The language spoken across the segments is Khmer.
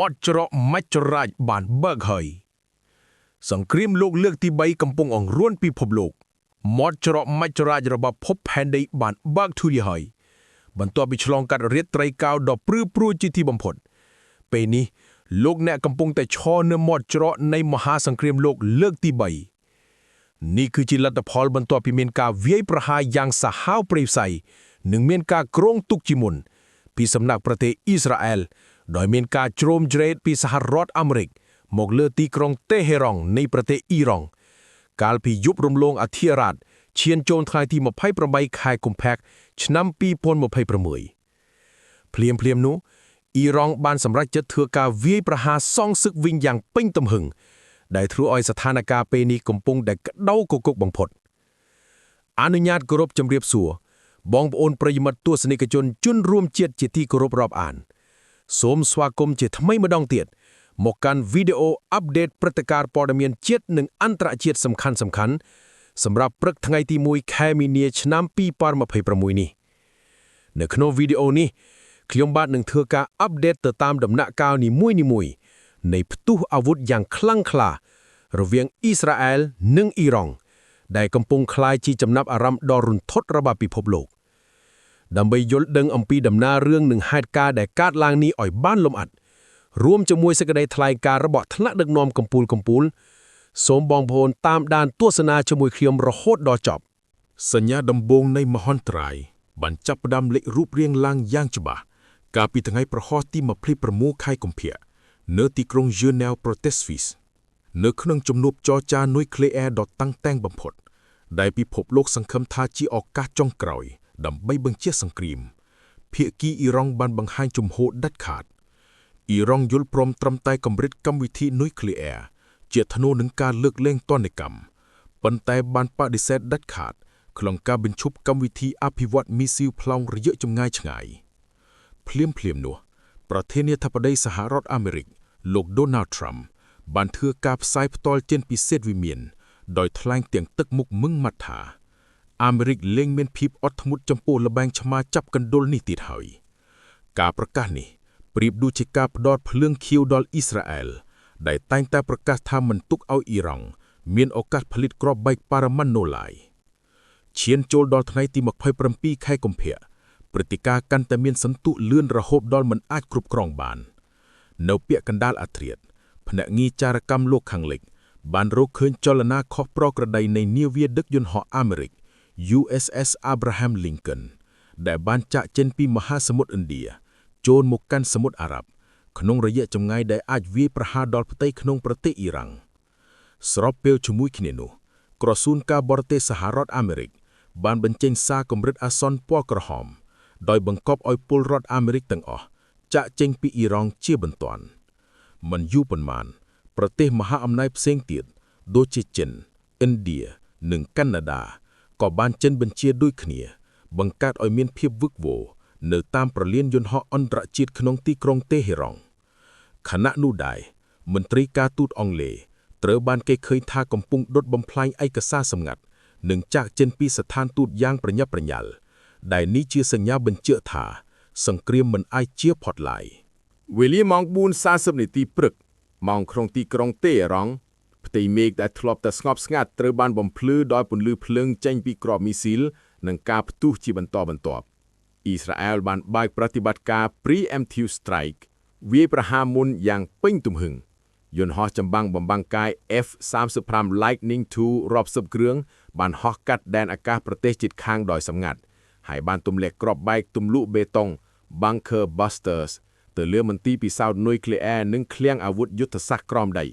មាត់ច្រកម៉ាច់ចរាចបានបើកហើយសង្គ្រាមលោកលើកទី3កំពុងអង្រួនពិភពលោកមាត់ច្រកម៉ាច់ចរាចរបស់ភពផែនដីបានបើកធូរហើយបន្ទាប់ពីឆ្លងកាត់រាត្រីកោដ៏ព្រឺព្រួចជាទីបំផុតពេលនេះលោកអ្នកកំពុងតែឈរនៅមាត់ច្រកនៃមហាសង្គ្រាមលោកលើកទី3នេះគឺជាលទ្ធផលបន្ទាប់ពីមានការវាយប្រហារយ៉ាងសាហាវព្រៃផ្សៃនិងមានការគ្រោងទុកជាមុនពីសំណាក់ប្រទេសអ៊ីស្រាអែលដោយមានការជ្រោមជ្រែកពីសហរដ្ឋអាមេរិកមកលើទីក្រុងតេហេរ៉ង់នៃប្រទេសអ៊ីរ៉ង់កាលពីយប់រំលងអធិរាជឈានចូលថ្ងៃទី28ខែកុម្ភៈឆ្នាំ2026ភ្លាមនោះអ៊ីរ៉ង់បានសម្រេចចិត្តធ្វើការវាយប្រហារសងសឹកវិញយ៉ាងពេញទំហឹងដែលធ្វើឲ្យស្ថានភាពពេលនេះកំពុងតែក្តៅគគុកបំផុតអនុញ្ញាតគោរពជម្រាបសួរបងប្អូនប្រិយមិត្តទស្សនិកជនជនរួមជាតិជាទីគោរពរាប់អានសូមស្វាគមន៍ជាថ្មីម្ដងទៀតមកកាន់វីដេអូអាប់ដេតព្រឹត្តិការណ៍ព័ត៌មានជាតិនិងអន្តរជាតិសំខាន់សម្រាប់ព្រឹកថ្ងៃទី1ខែមីនាឆ្នាំ2026នេះនៅក្នុងវីដេអូនេះខ្ញុំបាទនឹងធ្វើការអាប់ដេតទៅតាមដំណាក់កាលនីមួយៗនៃផ្ទុះអាវុធយ៉ាងខ្លាំងក្លារវាងអ៊ីស្រាអែលនិងអ៊ីរ៉ង់ដែលកំពុងក្លាយជាចំណាប់អារម្មណ៍ដ៏រន្ធត់របស់ពិភពលោកដើម្បីយល់ដឹងអំពីដំណើររឿងនិងហេតុការណ៍ដែលកើតឡើងនេះឲ្យបានលម្អិតរួមជាមួយសេចក្តីថ្លែងការណ៍របស់ថ្នាក់ដឹកនាំកំពូលសូមបងប្អូនតាមដានទស្សនាជាមួយខ្ញុំរហូតដល់ចប់សញ្ញាដំបូងនៃមហន្តរាយបានចាប់ផ្ដើមលេចរូបរាងឡើងយ៉ាងច្បាស់កាលពីថ្ងៃប្រហោះទី26ខែកុម្ភៈនៅទីក្រុង Geneva Protesvis នៅក្នុងជំនួបចរចានុយក្លេអ៊ែរដ៏តាំងតែងបំផុតដែលពិភពលោកសង្ឃឹមថាជាឱកាសចុងក្រោយដើម្បីបញ្ជាសង្គ្រាមភាគីអ៊ីរ៉ង់បានបង្ហាញជំហរដាច់ខាតអ៊ីរ៉ង់យល់ព្រមត្រឹមតែកម្រិតកម្មវិធីនុយក្លេអ៊ែរជាថ្នូរនឹងការលើកលែងទណ្ឌកម្មប៉ុន្តែបានបដិសេធដាច់ខាតក្នុងការបញ្ឈប់កម្មវិធីអភិវឌ្ឍមីស៊ីលប្លង់រយៈចម្ងាយឆ្ងាយភ្លាមនោះប្រធានាធិបតីសហរដ្ឋអាមេរិកលោក Donald Trump បានធ្វើការផ្សាយផ្ទាល់ចេញពីសេតវិមានដោយថ្លែងទាំងទឹកមុខមឹងម៉ាត់ថាអាមេរិកលែងមានភាពអត់ធ្មត់ចំពោះល្បែងឆ្មាចាប់កណ្ដុរនេះទៀតហើយការប្រកាសនេះប្រៀបដូចជាការផ្ដោតភ្លើងខៀវដល់អ៊ីស្រាអែលដែលតែងតែប្រកាសថាមិនទុកឲ្យអ៊ីរ៉ង់មានឱកាសផលិតគ្រាប់បែកប៉ារ៉ាម៉ាន់ណូឡាយឈានចូលដល់ថ្ងៃទី27ខែកុម្ភៈព្រឹត្តិការណ៍កាន់តែមានសន្ទុះលឿនរហូតដល់មិនអាចគ្រប់គ្រងបាននៅពាក់កណ្ដាលអាធ្រាត្រភ្នាក់ងារចារកម្មលោកខាងលិចបានរកឃើញចលនាខុសប្រក្រតីនៃនាវាដឹកយន្តហោះអាមេរិក USS Abraham Lincoln ដែលបានចាកចេញពីមហាសមុទ្រឥណ្ឌាចូលមកកាន់សមុទ្រអារ៉ាប់ក្នុងរយៈចម្ងាយដែលអាចវាយប្រហារដល់ផ្ទៃក្នុងប្រទេសអ៊ីរ៉ង់ស្របពេលជាមួយគ្នានោះក្រសួងការបរទេសសហរដ្ឋអាមេរិកបានបញ្ចេញសារគំរិតអាសន្នពណ៌ក្រហមដោយបង្គាប់ឲ្យពលរដ្ឋអាមេរិកទាំងអស់ចាកចេញពីអ៊ីរ៉ង់ជាបន្ទាន់មិនយូរប៉ុន្មានប្រទេសមហាអំណាចផ្សេងទៀតដូចជាចិនឥណ្ឌានិងកាណាដាក៏បានចេញបញ្ជាដូចគ្នាបង្កើតឲ្យមានភាពវឹកវរនៅតាមប្រលានយន្តហោះអន្តរជាតិក្នុងទីក្រុងតេហេរ៉ង់ខណៈនោះដែរមន្ត្រីការទូតអង់គ្លេសត្រូវបានគេឃើញថាកំពុងដុតបំផ្លាញឯកសារសម្ងាត់និងចាកចេញពីស្ថានទូតយ៉ាងប្រញាប់ប្រញាល់ដែលនេះជាសញ្ញាបញ្ជាក់ថាសង្គ្រាមមិនអាចជៀសផុតឡើយវេលាម៉ោង 4:40 នាទីព្រឹកម៉ោងក្នុងទីក្រុងតេហេរ៉ង់ផ្ទៃមេឃដែលធ្លាប់តែស្ងប់ស្ងាត់ត្រូវបានបំភ្លឺដោយពន្លឺភ្លើងចេញពីគ្រាប់មីស៊ីលនិងការផ្ទុះជាបន្តបន្ទាប់អ៊ីស្រាអែលបានបើកប្រតិបត្តិការ Preemptive Strike វាយប្រហារមុនយ៉ាងពេញទំហឹងយន្តហោះចម្បាំងបំបាំងកាយ F-35 Lightning II រាប់សិបគ្រឿងបានហោះកាត់ដែនអាកាសប្រទេសជិតខាងដោយសម្ងាត់ហើយបានទម្លាក់គ្រាប់បែកទម្លុះបេតុង Bunker Busters ទៅលើមន្ទីរពិសោធន៍នុយក្លេអ៊ែរនិងឃ្លាំងអាវុធយុទ្ធសាស្ត្រក្រោមដី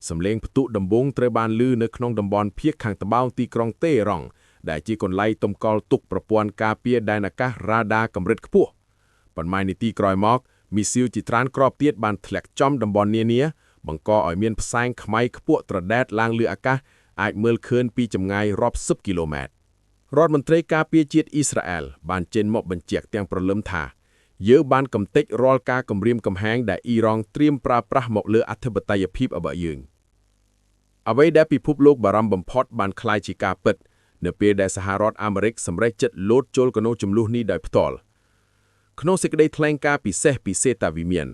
សំឡេងផ្ទុះដំបូងត្រូវបានឮនៅក្នុងតំបន់ភាគខាងត្បូងទីក្រុងតេហេរ៉ង់ដែលជាកន្លែងទម្កល់ទុកប្រព័ន្ធការពារដែនអាកាសរ៉ាដាកម្រិតខ្ពស់ប៉ុន្មាននាទីក្រោយមកមីស៊ីលជាច្រើនគ្រាប់ទៀតបានធ្លាក់ចំតំបន់នានាបង្កឲ្យមានផ្សែងខ្មៅខ្ពក់ត្រដែតឡើងលើអាកាសអាចមើលឃើញពីចម្ងាយរាប់សិបគីឡូម៉ែត្ររដ្ឋមន្ត្រីការពារជាតិអ៊ីស្រាអែលបានចេញមកបញ្ជាក់ទាំងព្រលឹមថាយើងបានកំទេចរាល់ការគំរាមកំហែងដែលអ៊ីរ៉ង់ត្រៀមប្រើប្រាស់មកលើអធិបតេយ្យភាពរបស់យើងអ្វីដែលពិភពលោកបារម្ភបំផុតបានក្លាយជាការពិតនៅពេលដែលសហរដ្ឋអាមេរិកសម្រេចចិត្តលោតចូលក្នុងចំនួននេះដោយផ្ទាល់ក្នុងសេចក្តីថ្លែងការណ៍ពិសេសពីសេតាវិមាន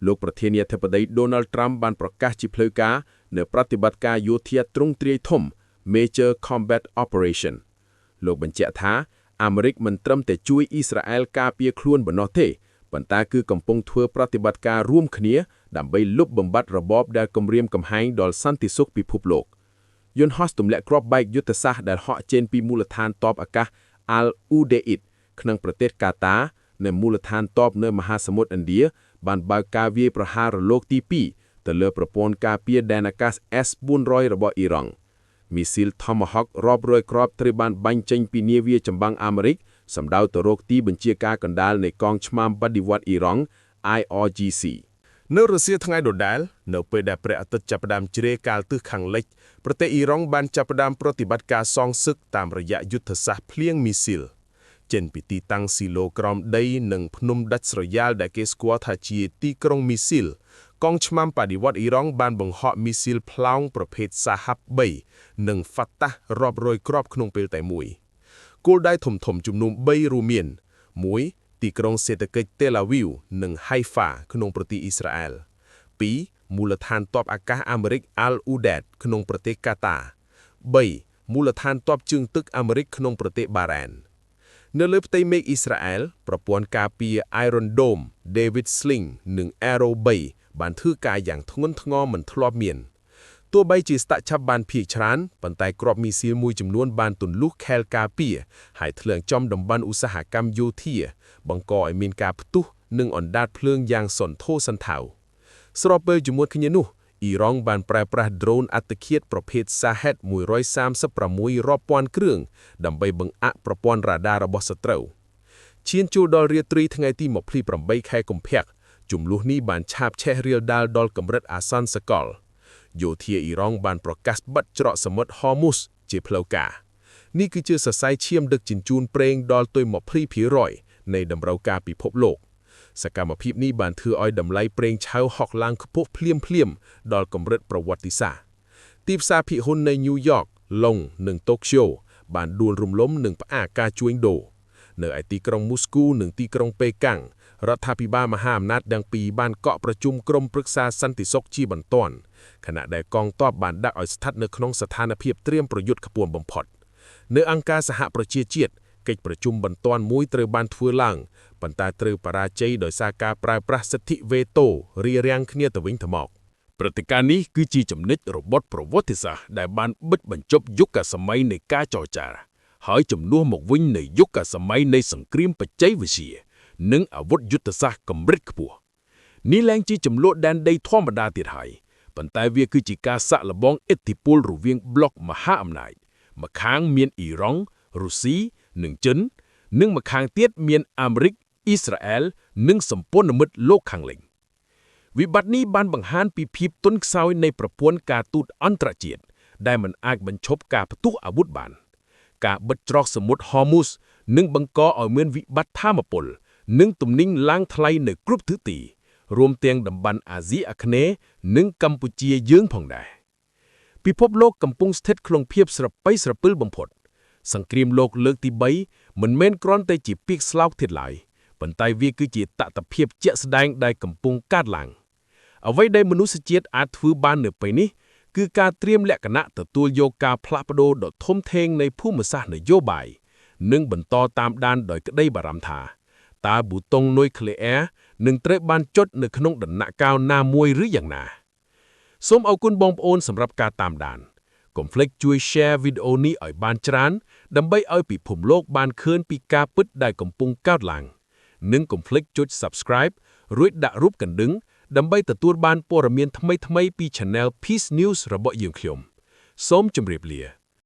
លោកប្រធានាធិបតី Donald Trump បានប្រកាសជាផ្លូវការនៅប្រតិបត្តិការយោធាទ្រង់ទ្រាយធំ Major Combat Operation លោកបញ្ជាក់ថាអាមេរិកមិនត្រឹមតែជួយអ៊ីស្រាអែលការពារខ្លួនប៉ុណ្ណោះទេប៉ុន្តែគឺកំពុងធ្វើប្រតិបត្តិការរួមគ្នាដើម្បីលុបបំបាត់របបដែលគំរាមកំហែងដល់សន្តិសុខពិភពលោកយន្តហោះទម្លាក់គ្រាប់បែកយុទ្ធសាស្ត្រដែលហក់ចេញពីមូលដ្ឋានទ័ពអាកាស Al Udeid ក្នុងប្រទេសកាតានៅមូលដ្ឋានទ័ពនៅមហាសមុទ្រឥណ្ឌាបានបើកការវាយប្រហាររលកទី2ទៅលើប្រព័ន្ធការពារដែនអាកាស S-400 របស់អ៊ីរ៉ង់មីស៊ីល Tomahawk រាប់រយគ្រាប់ត្រូវបានបាញ់ចេញពីនាវាចម្បាំងអាមេរិកសម្ដៅទៅរកទីបញ្ជាការកណ្ដាលនៃកងឆ្មាំបដិវត្តន៍អ៊ីរ៉ង់ IRGC នៅរសៀលថ្ងៃដដែលនៅពេលដែលព្រះអាទិត្យចាប់ផ្ដើមជ្រេកាលទិសខាងលិចប្រទេសអ៊ីរ៉ង់បានចាប់ផ្ដើមប្រតិបត្តិការសងសឹកតាមរយៈយុទ្ធសាស្ត្រភ្លៀងមីស៊ីលចេញពីទីតាំងស៊ីឡូក្រោមដីនិងភ្នំដាច់ស្រយាលដែលគេស្គាល់ថាជាទីក្រុងមីស៊ីលកងឆ្មាំបដិវត្តន៍អ៊ីរ៉ង់បានបង្ហក់មីស៊ីលផ្លោងប្រភេទសាហាប់3និងហ្វាតាស់រាប់រយគ្រាប់ក្នុងពេលតែមួយគោលដៅធំៗចំនួន3រួមមាន1ទីក្រុងសេដ្ឋកិច្ច Tel Aviv និង Haifa ក្នុងប្រទេសអ៊ីស្រាអែល2មូលដ្ឋានទ័ពអាកាសអាមេរិក Al Udeid ក្នុងប្រទេសកាតា3មូលដ្ឋានទ័ពជើងទឹកអាមេរិកក្នុងប្រទេសបារ៉ែននៅលើផ្ទៃមេឃអ៊ីស្រាអែលប្រព័ន្ធការពារ Iron Dome, David Sling និង Arrow 3បានធ្វើការយ៉ាងធ្ងន់ធ្ងរមិនធ្លាប់មានទោះបីជាស្តាក់ឆាប់បានភៀសច្រើនប៉ុន្តែគ្រាប់មីស៊ីលមួយចំនួនបានទន្លុះខែលការពារហើយធ្លាក់ចំតំបន់ឧស្សាហកម្មយោធាបង្កឲ្យមានការផ្ទុះនិងអណ្ដាតភ្លើងយ៉ាងសន្ធោសន្ធៅស្របពេលជាមួយគ្នានោះអ៊ីរ៉ង់បានប្រើប្រាស់ drone អត្តឃាតប្រភេទ Shahed 136រាប់ពាន់គ្រឿងដើម្បីបង្អាក់ប្រព័ន្ធរ៉ាដារបស់សត្រូវឈានចូលដល់រាត្រីថ្ងៃទី28ខែកុម្ភៈជំលោះនេះបានឆាបឆេះរាលដាលដល់កម្រិតអាសន្នសកលយោធាអ៊ីរ៉ង់បានប្រកាសបិទច្រកសមុទ្រ Hormuz ជាផ្លូវការនេះគឺជាសរសៃឈាមដឹកជញ្ជូនប្រេងដល់ទៅ 20% នៃតម្រូវការពិភពលោកសកម្មភាពនេះបានធ្វើឲ្យតម្លៃប្រេងឆៅហក់ឡើងខ្ពស់ភ្លាមដល់កម្រិតប្រវត្តិសាស្ត្រទីផ្សារភាគហ៊ុននៅញូវយ៉ក ឡុងនិងតូក្យូបានដួលរំលំនិងផ្អាកការជួញដូរនៅឯទីក្រុងមូស្គូនិងទីក្រុងប៉េកាំងរដ្ឋាភិបាលមហាអំណាចទាំងពីរបានកក់ប្រជុំក្រុមប្រឹក្សាសន្តិសុខជាបន្ទាន់ខណៈដែលកងទ័ពបានដាក់ឲ្យស្ថិតនៅក្នុងស្ថានភាពត្រៀមប្រយុទ្ធខ្ពស់បំផុតនៅអង្គការសហប្រជាជាតិកិច្ចប្រជុំបន្ទាន់មួយត្រូវបានធ្វើឡើងប៉ុន្តែត្រូវបរាជ័យដោយសារការប្រើប្រាស់សិទ្ធិវេតូរារាំងគ្នាទៅវិញទៅមកព្រឹត្តិការណ៍នេះគឺជាចំណុចរបត់ប្រវត្តិសាស្ត្រដែលបានបិទបញ្ចប់យុគសម័យនៃការចរចាហើយជំនួសមកវិញនៃយុគសម័យនៃសង្គ្រាមបច្ចេកវិទ្យានិងអាវុធយុទ្ធសាស្ត្រកម្រិតខ្ពស់នេះឡើងជាចំនួនដែនដីធម្មតាទៀតហើយប៉ុន្តែវាគឺជាការសាក់លបងឥទ្ធិពលរវាងប្លុកមហាអំណាចម្ខាងមានអ៊ីរ៉ង់រុស្ស៊ីនិងចិននិងម្ខាងទៀតមានអាមេរិកអ៊ីស្រាអែលនិងសម្ព័ន្ធមិត្តលោកខាងលិចវិបត្តិនេះបានបង្ហាញពីភាពទន់ខ្សោយនៃប្រព័ន្ធការទូតអន្តរជាតិដែលមិនអាចបញ្ឈប់ការផ្ទុះអាវុធបានការបិទច្រកសមុទ្រ Hormuz នឹងបង្កឲ្យមានវិបត្តិថាមពលនិងទំនិញឡើងថ្លៃនៅគ្រប់ទិសទីរួមទាំងតំបន់អាស៊ីអាគ្នេយ៍និងកម្ពុជាយើងផងដែរពិភពលោកកំពុងស្ថិតក្នុងភាពស្រប៉ីស្រពិលបំផុតសង្គ្រាមលោកលើកទី3មិនមែនគ្រាន់តែជាពាក្យស្លោកទៀតឡើយប៉ុន្តែវាគឺជាតថភាពជាក់ស្ដែងដែលកំពុងកើតឡើងអ្វីដែលមនុស្សជាតិអាចធ្វើបាននៅពេលនេះគឺការត្រៀមលក្ខណៈទទួលយកការផ្លាស់ប្ដូរដ៏ធំធេងនៃភូមិសាស្ត្រនយោបាយនិងបន្តតាមដានដោយក្តីបារម្ភថាតើប៊ូតុងនុយក្លេអ៊ែរនឹងត្រូវបានចុចនៅក្នុងដំណាក់កាលណាមួយឬយ៉ាងណាសូមអរគុណបងប្អូនសម្រាប់ការតាមដានកុំភ្លេចជួយ share វីដេអូនេះឲ្យបានច្រើនដើម្បីឲ្យពិភពលោកបានឃើញពីការពិតដែលកំពុងកើតឡើងនិងកុំភ្លេចចុច Subscribe រួចដាក់រូបកណ្ដឹងដើម្បីទទួលបានព័ត៌មានថ្មីៗពី Channel Peace News របស់យើងខ្ញុំសូមជម្រាបលា